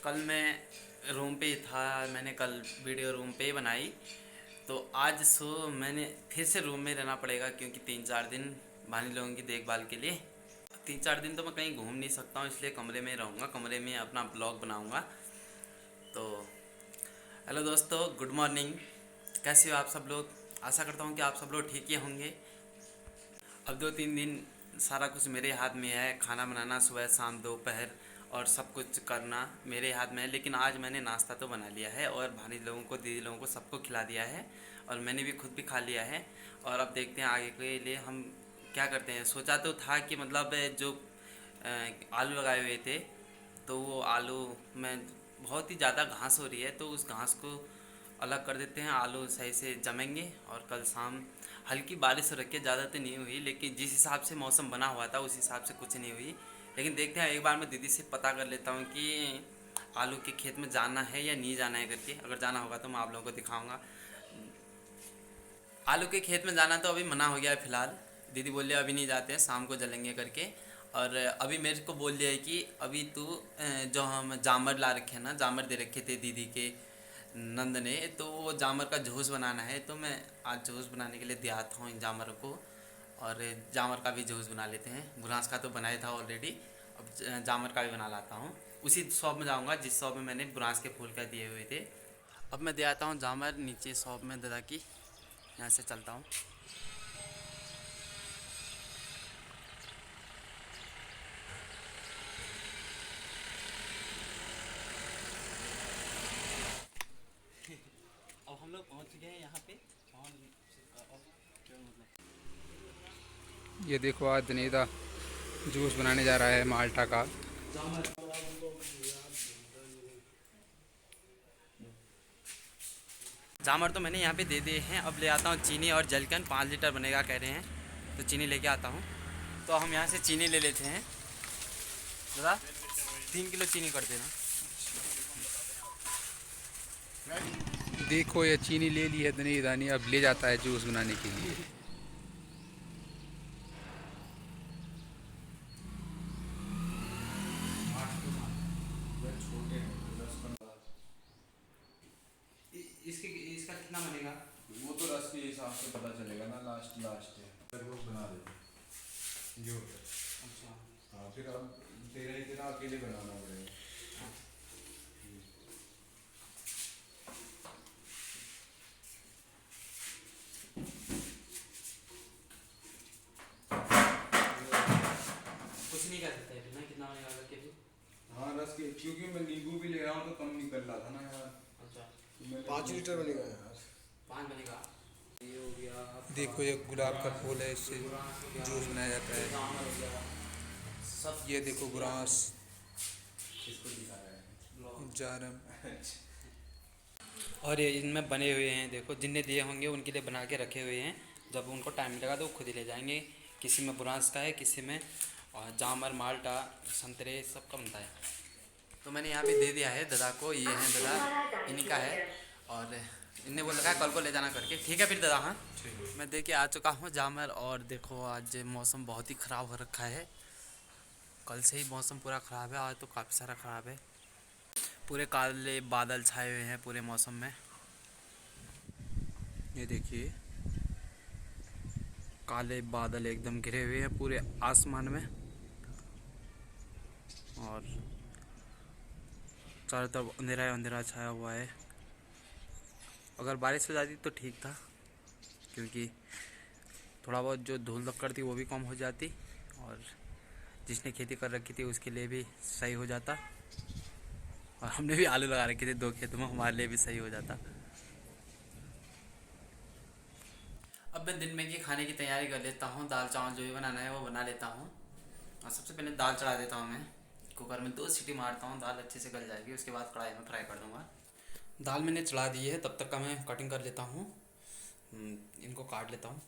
कल मैं रूम पे ही था। मैंने कल वीडियो रूम पे ही बनाई। तो आज मैंने फिर से रूम में रहना पड़ेगा क्योंकि 3-4 दिन भानी लोगों की देखभाल के लिए। 3-4 दिन तो मैं कहीं घूम नहीं सकता हूँ, इसलिए कमरे में रहूँगा, कमरे में अपना ब्लॉग बनाऊँगा। तो हेलो दोस्तों, गुड मॉर्निंग। कैसे हो आप सब लोग? आशा करता हूँ कि आप सब लोग ठीक ही होंगे। अब 2-3 दिन सारा कुछ मेरे हाथ में है। खाना बनाना सुबह शाम दोपहर और सब कुछ करना मेरे हाथ में है। लेकिन आज मैंने नाश्ता तो बना लिया है और भानी लोगों को, दीदी लोगों को, सबको खिला दिया है और मैंने भी खुद भी खा लिया है। और अब देखते हैं आगे के लिए हम क्या करते हैं। सोचा तो था कि मतलब जो आलू लगाए हुए थे, तो वो आलू में बहुत ही ज़्यादा घास हो रही है, तो उस घास को अलग कर देते हैं। आलू सही से जमेंगे और कल शाम हल्की बारिश हो रखी है, ज़्यादा तो नहीं हुई, लेकिन जिस हिसाब से मौसम बना हुआ था उस हिसाब से कुछ नहीं हुई। लेकिन देखते हैं, एक बार मैं दीदी से पता कर लेता हूँ कि आलू के खेत में जाना है या नहीं जाना है करके। अगर जाना होगा तो मैं आप लोगों को दिखाऊंगा। आलू के खेत में जाना तो अभी मना हो गया है फ़िलहाल। दीदी बोल रही अभी नहीं जाते हैं, शाम को जलेंगे करके। और अभी मेरे को बोल दिया है कि अभी तू जो हम जामर ला रखे हैं ना, जामर दे रखे थे दीदी के नंद ने, तो वो जामर का जूस बनाना है। तो मैं आज जूस बनाने के लिए दिया था हूँ इन जामर को, और जामर का भी जूस बना लेते हैं। बुरांस का तो बनाया था ऑलरेडी, अब जामर का भी बना लाता हूँ। उसी शॉप में जाऊँगा जिस शॉप में मैंने बुरांस के फूल का दिए हुए थे। अब मैं दे आता हूँ जामर नीचे शॉप में दादा की। यहाँ से चलता हूँ। अब हम लोग पहुँच गए हैं यहाँ पे। और अब क्या मतलब, ये देखो आज दनीदा जूस बनाने जा रहा है माल्टा का। जामर तो मैंने यहाँ पे दे दिए हैं। अब ले आता हूँ चीनी और जलकन। 5 लीटर बनेगा कह रहे हैं, तो चीनी लेके आता हूँ। तो हम यहाँ से चीनी ले लेते हैं। दादा 3 किलो चीनी कर देना। देखो ये चीनी ले ली है दनीदा ने, अब ले जाता है जूस बनाने के लिए। इसके इसका कितना बनेगा? वो तो रस के हिसाब से पता चलेगा ना, लास्ट लास्ट है रोज बना देते जो। अच्छा। हाँ फिर अब तेरा ही तेरा अकेले बनाना पड़ेगा। कुछ नहीं कर सकते फिर ना, कितना बनेगा करके फिर? हाँ रस के, क्योंकि मैं नींबू भी ले रहा हूँ तो कम निकल रहा था ना यार। अच्छा, तो मैंने 5 लीटर बनेगा यार। 5 बनेगा। ये हो गया आपका, देखो ये गुलाब का फूल है, इससे बुरांस हो गया, जूस बनाया जाता है। जामर हो गया, सब। ये देखो बुरांस, किसको दिखा रहा है? जारम। और ये इनमें बने हुए हैं, देखो जिनने दिए होंगे उनके लिए बना के रखे हुए हैं। जब उनको टाइम मिलेगा तो वो खुद ही ले जाएंगे। किसी में बुरांस का है, किसी में और जामर, माल्टा, संतरे, सब का बनता है। तो मैंने यहाँ पे दे दिया है दादा को। ये है दादा, इन्हीं का है। और इनने बोल रखा है कल को ले जाना करके। ठीक है फिर दादा। हाँ मैं दे के आ चुका हूँ जामर। और देखो आज मौसम बहुत ही ख़राब हो रखा है। कल से ही मौसम पूरा ख़राब है, आज तो काफ़ी सारा ख़राब है। पूरे काले बादल छाए हुए हैं पूरे मौसम में। ये देखिए काले बादल एकदम घिरे हुए हैं पूरे आसमान में, और चारों तरफ अंधेरा ही अंधेरा छाया हुआ है। अगर बारिश हो जाती तो ठीक था, क्योंकि थोड़ा बहुत जो धूल धक्कड़ थी वो भी कम हो जाती, और जिसने खेती कर रखी थी उसके लिए भी सही हो जाता। और हमने भी आलू लगा रखे थे 2 खेतों में, हमारे लिए भी सही हो जाता। अब मैं दिन में की खाने की तैयारी कर लेता हूँ। दाल चावल जो भी बनाना है वो बना लेता हूँ। और सबसे पहले दाल चढ़ा देता हूँ। मैं कुकर में 2 सीटी मारता हूँ, दाल अच्छे से गल जाएगी। उसके बाद कढ़ाई में फ्राई कर दूँगा। दाल मैंने चढ़ा दी है, तब तक का मैं कटिंग कर लेता हूँ। इनको काट लेता हूँ।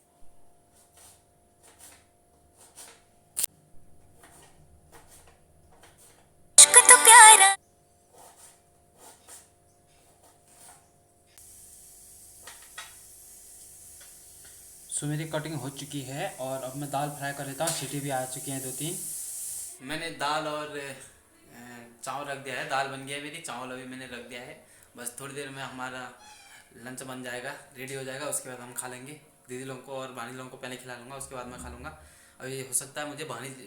सो मेरी कटिंग हो चुकी है और अब मैं दाल फ्राई कर लेता हूँ। सीटी भी आ चुकी हैं 2-3। मैंने दाल और चावल रख दिया है, दाल बन गया है मेरी, चावल अभी मैंने रख दिया है। बस थोड़ी देर में हमारा लंच बन जाएगा, रेडी हो जाएगा, उसके बाद हम खा लेंगे। दीदी लोगों को और भानी लोगों को पहले खिला लूँगा, उसके बाद मैं खा लूँगा। अभी हो सकता है मुझे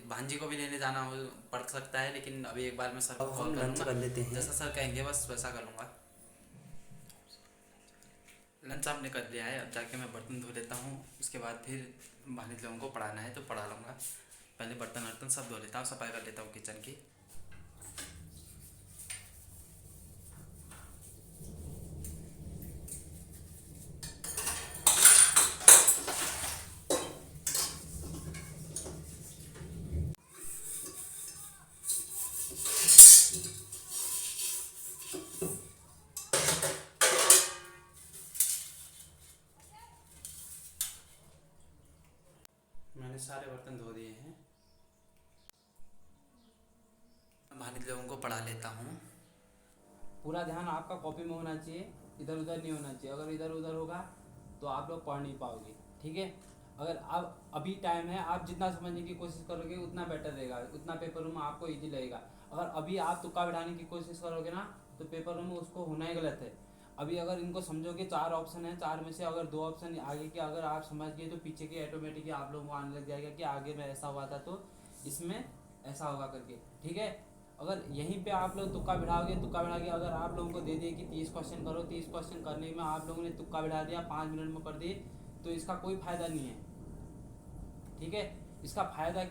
भांजी को भी लेने जाना हो पड़ सकता है, लेकिन अभी एक बार मैं सर को कॉल कर लूँगा, जैसा सर कहेंगे बस वैसा कर लूँगा। लंच आपने कर लिया है, अब जाके मैं बर्तन धो लेता हूँ, उसके बाद फिर भानी लोगों को पढ़ाना है तो पढ़ा लूँगा। पहले बर्तन वर्तन सब धो लेता हूँ, सफाई कर लेता हूँ किचन की। मैंने सारे बर्तन धो दिए हैं, भानी लोगों को पढ़ा लेता हूँ। पूरा ध्यान आपका कॉपी में होना चाहिए, इधर उधर नहीं होना चाहिए। अगर इधर उधर होगा तो आप लोग पढ़ नहीं पाओगे, ठीक है। अगर आप अभी टाइम है, आप जितना समझने की कोशिश करोगे उतना बेटर रहेगा, उतना पेपर रूम आपको इजी लगेगा। अगर अभी आप तुक्का बिठाने की कोशिश करोगे ना तो पेपर रूम में उसको होना ही गलत है। अभी अगर इनको समझोगे, 4 ऑप्शन है, 4 में से अगर 2 ऑप्शन आगे के अगर आप समझ गए तो पीछे के ऑटोमेटिकली आप लोगों को आने लग जाएगा कि आगे में ऐसा हुआ था तो इसमें ऐसा होगा करके, ठीक है। अगर यहीं पे आप लोग तुक्का बिठाओगे, तुक्का बिठा के अगर आप लोगों को दे दिए कि 30 क्वेश्चन करो, 30 क्वेश्चन करने में आप लोगों ने तुक्का बिठा दिया, 5 मिनट में कर दिए, तो इसका कोई फायदा नहीं है, ठीक है। इसका फायदा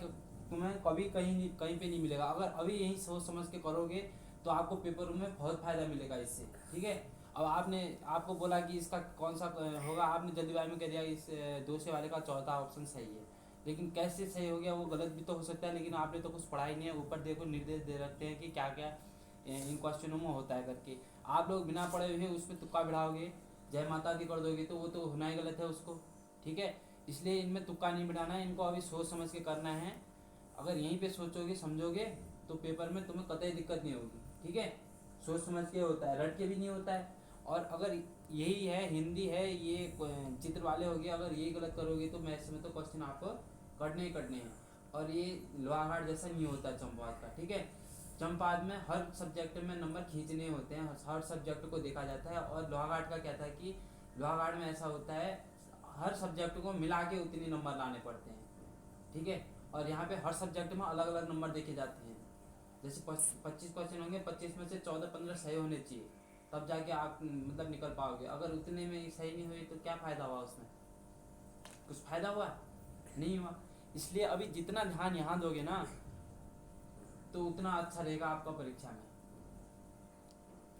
तुम्हें कभी कहीं पे नहीं मिलेगा। अगर अभी यही सोच समझ के करोगे तो आपको पेपर में बहुत फायदा मिलेगा इससे, ठीक है। अब आपको बोला कि इसका कौन सा होगा, आपने जल्दीबाजी में कह दिया इस 2 से वाले का चौथा ऑप्शन सही है, लेकिन कैसे सही हो गया वो गलत भी तो हो सकता है। लेकिन आपने तो कुछ पढ़ा ही नहीं है। ऊपर देखो निर्देश दे रखते हैं कि क्या क्या इन क्वेश्चनों में होता है करके। आप लोग बिना पढ़े हुए उस पर तुक्का बिठाओगे, जय माता दी कर दोगे तो वो तो होना ही गलत है उसको, ठीक है। इसलिए इनमें तुक्का नहीं बिठाना है, इनको अभी सोच समझ के करना है। अगर यहीं पे सोचोगे समझोगे तो पेपर में तुम्हें कतई दिक्कत नहीं होगी, ठीक है। सोच समझ के होता है, रट के भी नहीं होता है। और अगर यही है, हिंदी है, ये चित्र वाले हो गए, अगर ये गलत करोगे तो मैथ्स में तो क्वेश्चन आपको करने ही करने हैं। और ये लोहाघाट जैसा नहीं होता चंपावत का, ठीक है। चंपावत में हर सब्जेक्ट में नंबर खींचने होते हैं, हर सब्जेक्ट को देखा जाता है। और लोहाघाट का क्या था कि लोहाघाट में ऐसा होता है हर सब्जेक्ट को मिला के उतने नंबर लाने पड़ते हैं, ठीक है। और यहाँ पे हर सब्जेक्ट में अलग अलग नंबर देखे जाते हैं। जैसे 25 क्वेश्चन होंगे, 25 में से 14-15 सही होने चाहिए, तब जाके आप मतलब निकल पाओगे। अगर उतने में सही नहीं हुई तो क्या फ़ायदा हुआ उसमें, कुछ फ़ायदा हुआ नहीं हुआ। इसलिए अभी जितना ध्यान यहाँ दोगे ना तो उतना अच्छा रहेगा आपका परीक्षा में,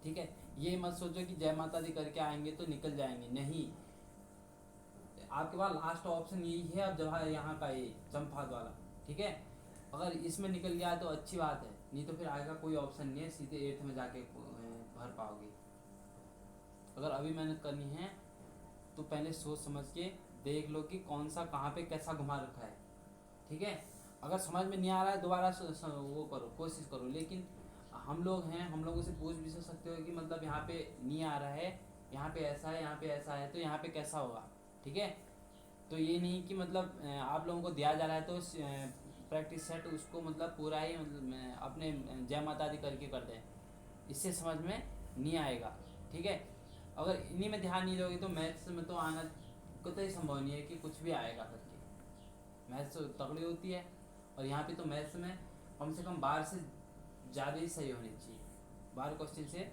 ठीक है। ये मत सोचो कि जय माता दी करके आएंगे तो निकल जाएंगे, नहीं। आपके पास लास्ट ऑप्शन यही है अब जब यहाँ का ये चंपावत वाला, ठीक है। अगर इसमें निकल गया तो अच्छी बात है, नहीं तो फिर आगे कोई ऑप्शन नहीं है, सीधे 8th में जाके भर पाओगे। अगर अभी मेहनत करनी है तो पहले सोच समझ के देख लो कि कौन सा कहाँ पे कैसा घुमा रखा है, ठीक है। अगर समझ में नहीं आ रहा है दोबारा वो करो, कोशिश करो। लेकिन हम लोग हैं, हम लोगों से पूछ भी सकते हो कि मतलब यहाँ पे नहीं आ रहा है, यहाँ पे ऐसा है, यहाँ पे ऐसा है, तो यहाँ पे कैसा होगा, ठीक है। तो ये नहीं कि मतलब आप लोगों को दिया जा रहा है तो प्रैक्टिस सेट उसको मतलब पूरा ही मतलब अपने जय माता दी करके कर दें, इससे समझ में नहीं आएगा, ठीक है। अगर इन्हीं में ध्यान नहीं दोगे तो मैथ्स में तो आना कतई संभव नहीं है कि कुछ भी आएगा करके। मैथ्स तो तगड़ी होती है, और यहाँ पे तो मैथ्स में कम से कम 12 से ज़्यादा ही सही होने चाहिए, 12 क्वेश्चन से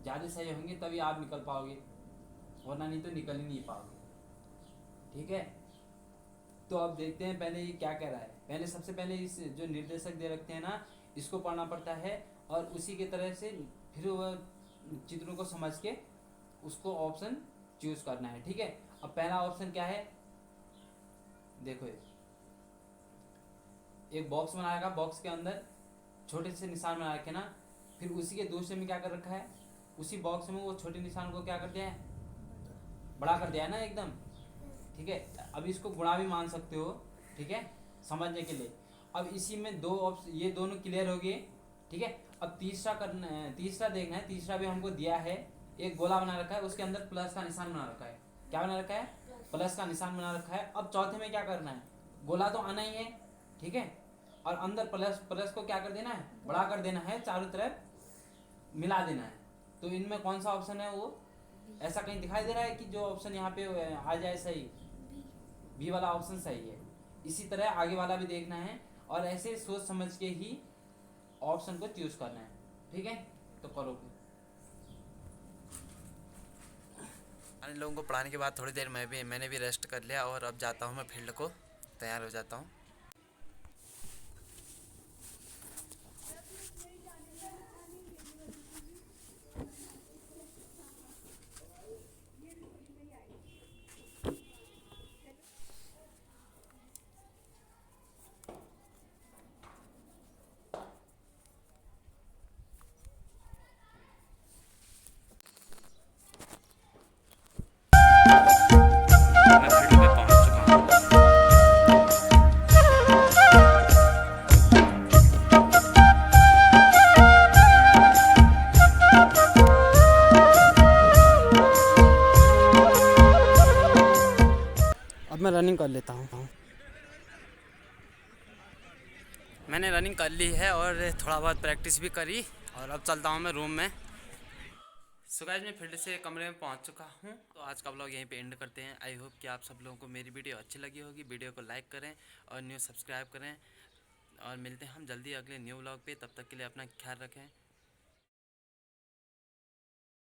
ज़्यादा सही होंगे तभी आप निकल पाओगे, वरना नहीं तो निकल ही नहीं पाओगे, ठीक है। तो अब देखते हैं पहले ये क्या कह रहा है। पहले सबसे पहले इस जो निर्देशक दे रखते हैं ना, इसको पढ़ना पड़ता है, और उसी के तरह से फिर वह चित्रों को समझ के उसको ऑप्शन चूज करना है, ठीक है। अब पहला ऑप्शन क्या है, देखो एक बॉक्स बनाएगा, बॉक्स के अंदर छोटे से निशान बना रखे ना, फिर उसी के दूसरे में क्या कर रखा है, उसी बॉक्स में वो छोटे निशान को क्या कर दिया है, बड़ा कर दिया है ना एकदम, ठीक है। अब इसको गुणा भी मान सकते हो, ठीक है, समझने के लिए। अब इसी में दो ऑप्शन, ये दोनों क्लियर हो गए, ठीक है। अब तीसरा करना है, तीसरा देखना है। तीसरा भी हमको दिया है, एक गोला बना रखा है, उसके अंदर प्लस का निशान बना रखा है। क्या बना रखा है, प्लस का निशान बना रखा है। अब चौथे में क्या करना है, गोला तो आना ही है, ठीक है। और अंदर प्लस प्लस को क्या कर देना है, बड़ा कर देना है, चारों तरफ मिला देना है। तो इनमें कौन सा ऑप्शन है वो, ऐसा कहीं दिखाई दे रहा है कि जो ऑप्शन यहाँ पे आ जाए सही, बी वाला ऑप्शन सही है। इसी तरह आगे वाला भी देखना है और ऐसे सोच समझ के ही ऑप्शन को चूज करना है। ठीक है, तो करो फिर। इन लोगों को पढ़ाने के बाद थोड़ी देर मैंने भी रेस्ट कर लिया और अब जाता हूँ मैं फील्ड को, तैयार हो जाता हूँ। मैं फील्ड पे पहुँच चुका हूँ। अब मैं रनिंग कर लेता हूँ। मैंने रनिंग कर ली है और थोड़ा बहुत प्रैक्टिस भी करी और अब चलता हूँ मैं रूम में। सो गाइस, मैं फील्ड से कमरे में पहुँच चुका हूँ। तो आज का व्लॉग यहीं पे एंड करते हैं। आई होप कि आप सब लोगों को मेरी वीडियो अच्छी लगी होगी। वीडियो को लाइक करें और न्यू सब्सक्राइब करें और मिलते हैं हम जल्दी अगले न्यू व्लॉग पे। तब तक के लिए अपना ख्याल रखें।